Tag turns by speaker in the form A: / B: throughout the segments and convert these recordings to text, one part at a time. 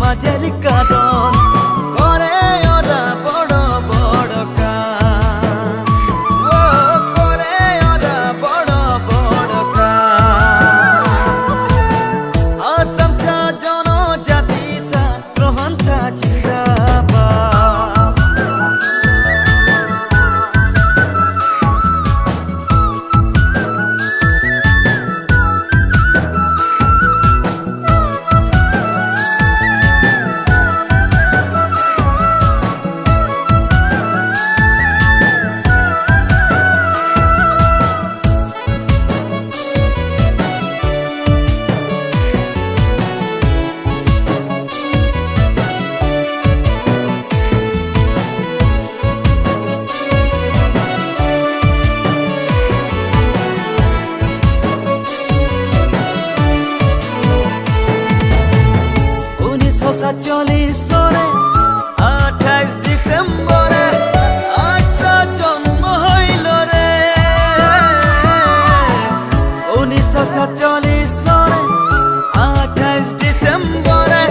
A: সমাজের কারণ করে ওরা বড় বড় কাজ, ও করে ওরা বড় বড় কাজ। আসামটা জনজাতি ছাত্র সন্থা জিন্দাবাদ। চল্লিশরে 28 ডিসেম্বরে আচ্ছা জন্ম হইল রে। 1947 28 ডিসেম্বরে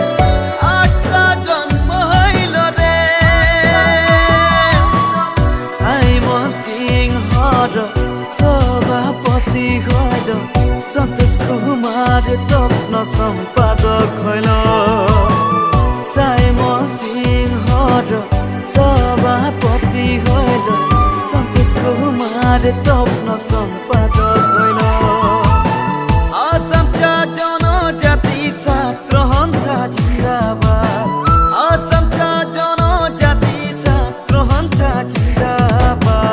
A: আচ্ছা জন্ম হইল রে। সাইমন সিংহর সভাপতি হইল, সন্তোষ কুমার তপ্ন সম্পাদক হইল। সাইমন সিংহর সভাপতি হইল, সন্তোষ কুমার তপ্ন সম্পাদক হইল। আসামটা জনজাতি ছাত্র সন্থা জিন্দাবাদ। আসামটা জনজাতি ছাত্র সন্থা জিন্দাবাদ।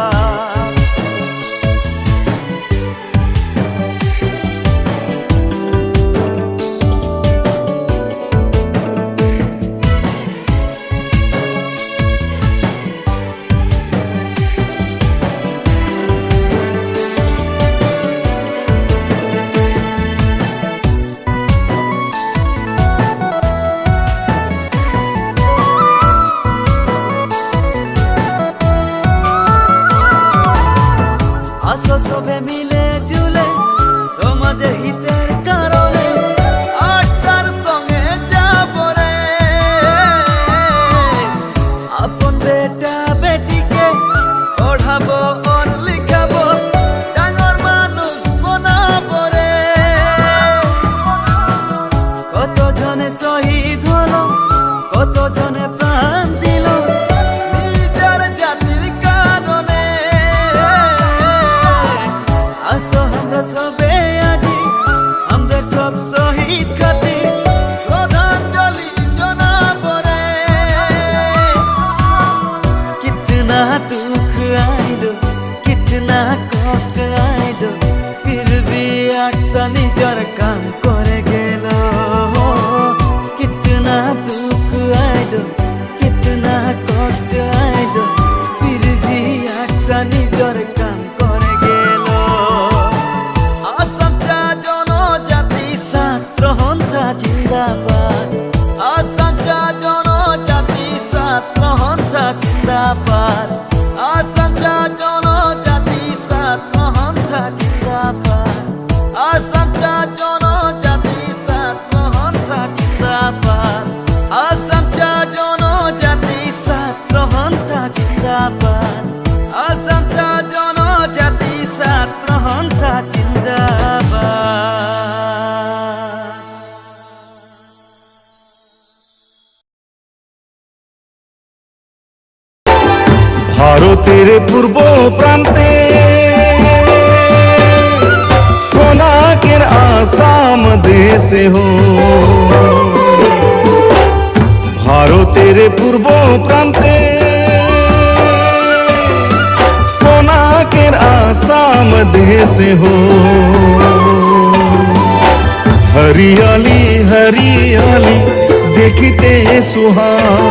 A: আসো সবে মিলে জুলে সমাজের হিতের কারণে আটসার সঙ্গে যাব রে। আপন বেটা বেটিকে পড়াবো আর লিখাবো, ডাঙর মানুষ বানাবো রে। কত জনে শহীদ হলো, কত জনে প্রাণ দিল নিজের জাতির কারণে। আসো আমরা সবে আজি আমাদের সব শহীদ খাতি শ্রদ্ধাঞ্জলি জানাবো রে। কিতনা দুঃখ আইলো, কিতনা কষ্ট আইলো, ফির ভি আচ্ছা নিজের কাম করে গেল। কিতনা দুঃখ আইলো, কিতনা কষ্ট আইলো, ফির ভি আচ্ছা নিজের কাম করে গেল। আসামটা জনজাতি ছাত্র সন্থা জিন্দাবাদ। আসামটা জনজাতি ছাত্র সন্থা জিন্দাবাদ। আসামটা জনজাতি ছাত্র সন্থা জিন্দাবাদ। আসামটা জনজাতি ছাত্র সন্থা জিন্দাবাদ। আসামটা জনজাতি ছাত্র সন্থা জিন্দাবাদ। আসামটা জনজাতি ছাত্র সন্থা জিন্দাবাদ।
B: ভারতের পূর্ব প্রান্তে সোনাকের আসাম দেশে হো। ভারতের পূর্ব প্রান্তে সোনাকের আসাম দেশে হো। হরিয়ালি হরিয়ালি দেখিতে সুহান,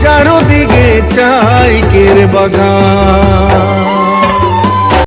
B: চারোদিকে চাইকের বাগান।